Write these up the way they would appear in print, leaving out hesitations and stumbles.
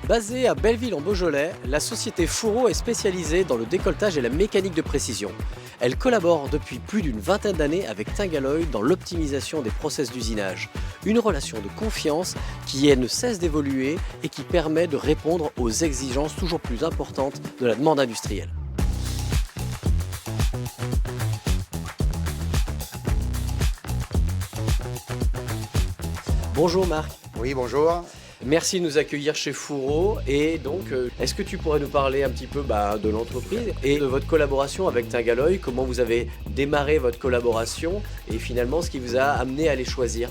Basée à Belleville en Beaujolais, la société Fourreau est spécialisée dans le décolletage et la mécanique de précision. Elle collabore depuis plus d'une vingtaine d'années avec Tingalloy dans l'optimisation des process d'usinage. Une relation de confiance qui ne cesse d'évoluer et qui permet de répondre aux exigences toujours plus importantes de la demande industrielle. Bonjour Marc. Oui, bonjour. Merci de nous accueillir chez Fourreau. Et donc, est-ce que tu pourrais nous parler un petit peu de l'entreprise et de votre collaboration avec Tingalloy? Comment vous avez démarré votre collaboration et finalement ce qui vous a amené à les choisir?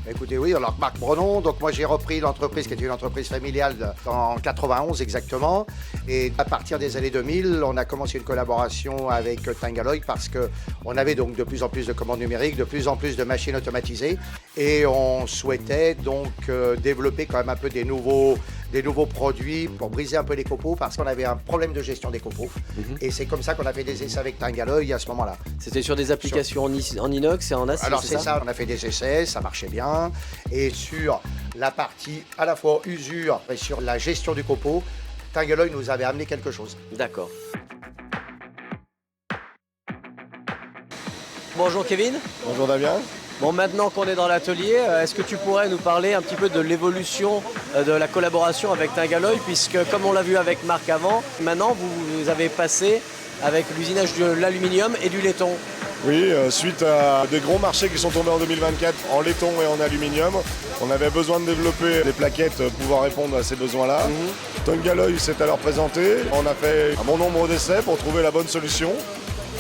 Écoutez, oui, alors Marc Brenon, donc moi j'ai repris l'entreprise qui était une entreprise familiale en 91 exactement. Et à partir des années 2000, on a commencé une collaboration avec Tingalloy parce qu'on avait donc de plus en plus de commandes numériques, de plus en plus de machines automatisées. Et on souhaitait donc développer quand même un peu des nouveaux produits pour briser un peu les copeaux parce qu'on avait un problème de gestion des copeaux. Et c'est comme ça qu'on a fait des essais avec Tingalloy à ce moment-là. C'était sur des applications en inox et en acier? Alors c'est ça, on a fait des essais, ça marchait bien. Et sur la partie à la fois usure et sur la gestion du copeau, Tingalloy nous avait amené quelque chose. D'accord. Bonjour Kevin. Bonjour Damien. Bon, maintenant qu'on est dans l'atelier, est-ce que tu pourrais nous parler un petit peu de l'évolution de la collaboration avec Tingalloy, puisque comme on l'a vu avec Marc avant, maintenant vous avez passé avec l'usinage de l'aluminium et du laiton. Oui, suite à des gros marchés qui sont tombés en 2024 en laiton et en aluminium, on avait besoin de développer des plaquettes pour pouvoir répondre à ces besoins-là. Tingalloy s'est alors présenté, on a fait un bon nombre d'essais pour trouver la bonne solution.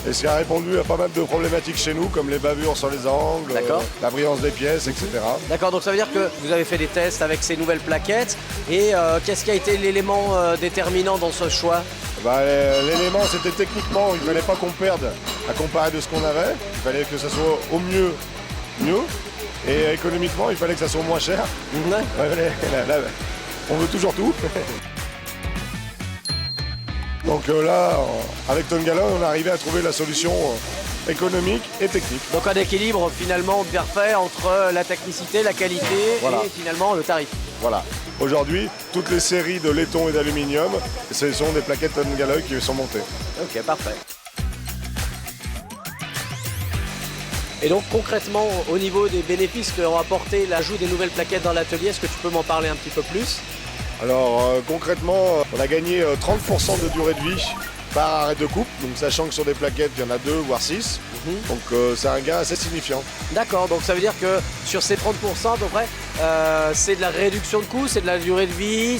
Et ce qui a répondu à pas mal de problématiques chez nous, comme les bavures sur les angles, la brillance des pièces, etc. D'accord, donc ça veut dire que vous avez fait des tests avec ces nouvelles plaquettes. Et qu'est-ce qui a été l'élément déterminant dans ce choix? L'élément, c'était techniquement, il ne fallait pas qu'on perde à comparer de ce qu'on avait. Il fallait que ça soit au mieux. Et économiquement, il fallait que ça soit moins cher. On veut toujours tout. Donc là, avec Tingalloy, on est arrivé à trouver la solution économique et technique. Donc un équilibre finalement parfait entre la technicité, la qualité et finalement le tarif. Voilà. Aujourd'hui, toutes les séries de laiton et d'aluminium, ce sont des plaquettes Tingalloy qui sont montées. Ok, parfait. Et donc concrètement, au niveau des bénéfices qu'ont apporté l'ajout des nouvelles plaquettes dans l'atelier, est-ce que tu peux m'en parler un petit peu plus? Alors concrètement, on a gagné 30% de durée de vie par arrêt de coupe, donc sachant que sur des plaquettes, il y en a 2 voire 6. Donc c'est un gain assez signifiant. D'accord, donc ça veut dire que sur ces 30%, à peu près, c'est de la réduction de coût, c'est de la durée de vie,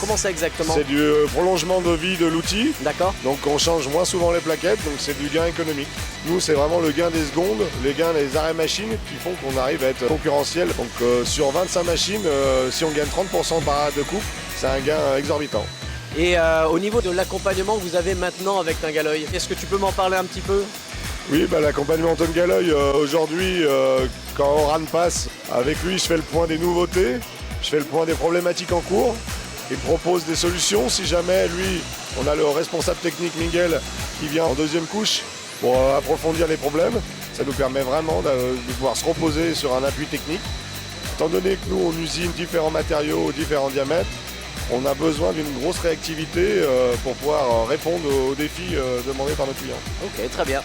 comment c'est exactement? C'est du prolongement de vie de l'outil. D'accord. Donc on change moins souvent les plaquettes, donc c'est du gain économique. Nous, c'est vraiment le gain des secondes, les gains des arrêts machines qui font qu'on arrive à être concurrentiel. Donc sur 25 machines, si on gagne 30% par arrêt de coupe, c'est un gain exorbitant. Et au niveau de l'accompagnement que vous avez maintenant avec Tingalloy, est-ce que tu peux m'en parler un petit peu? Oui, l'accompagnement Tingalloy, aujourd'hui, quand Oran passe, avec lui, je fais le point des nouveautés, je fais le point des problématiques en cours. Il propose des solutions. Si jamais, lui, on a le responsable technique Miguel qui vient en deuxième couche pour approfondir les problèmes, ça nous permet vraiment de pouvoir se reposer sur un appui technique. Étant donné que nous, on usine différents matériaux, différents diamètres, on a besoin d'une grosse réactivité pour pouvoir répondre aux défis demandés par nos clients. Ok, très bien.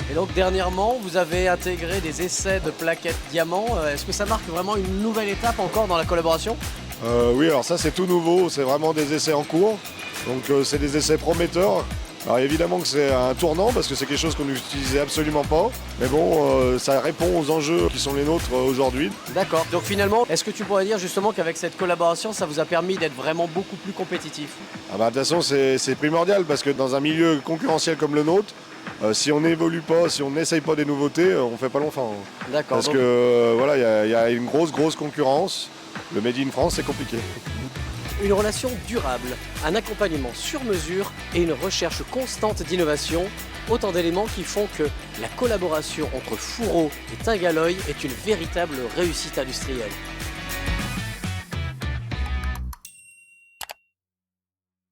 Et donc dernièrement, vous avez intégré des essais de plaquettes diamants. Est-ce que ça marque vraiment une nouvelle étape encore dans la collaboration? Oui, alors ça c'est tout nouveau, c'est vraiment des essais en cours. Donc c'est des essais prometteurs. Alors évidemment que c'est un tournant parce que c'est quelque chose qu'on n'utilisait absolument pas. Mais bon, ça répond aux enjeux qui sont les nôtres aujourd'hui. D'accord. Donc finalement, est-ce que tu pourrais dire justement qu'avec cette collaboration, ça vous a permis d'être vraiment beaucoup plus compétitif? De toute façon, c'est primordial parce que dans un milieu concurrentiel comme le nôtre, si on n'évolue pas, si on n'essaye pas des nouveautés, on ne fait pas longtemps. D'accord. Parce que voilà, il y a une grosse concurrence. Le Made in France, c'est compliqué. Une relation durable, un accompagnement sur mesure et une recherche constante d'innovation, autant d'éléments qui font que la collaboration entre Fourreau et Tingalloy est une véritable réussite industrielle.